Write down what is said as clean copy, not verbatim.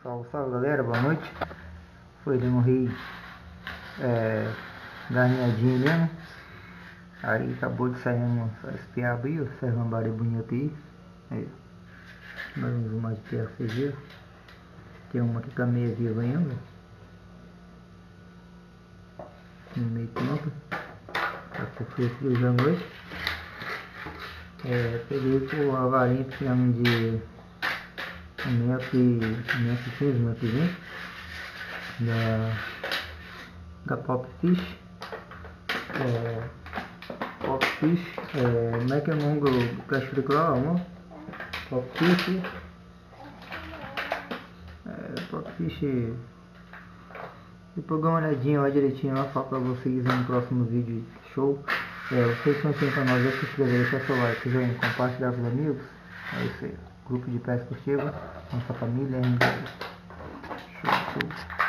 Salve, salve galera, boa noite. Foi de morrer galinhadinha mesmo. Aí acabou de sair essa piaba aí, essa lambari bonita aí. Mais um zoom mais de perto pra vocês verem. Tem uma que tá meio viva ainda. No meio campo. Tá com frio da noite. Peguei por a varinha que chama de 1,20 da Pop Fish. Pop Fish, como é que é o nome do peixe claro, amor? Pop Fish. Pop Fish. Depois dá uma olhadinha lá direitinho lá, falo pra vocês no próximo vídeo. Show. Vocês estão aqui no canal, já se inscrever, deixar seu like, joinha, compartilhar com os amigos. É isso aí. Grupo de pesca esportiva, nossa família. Show, show.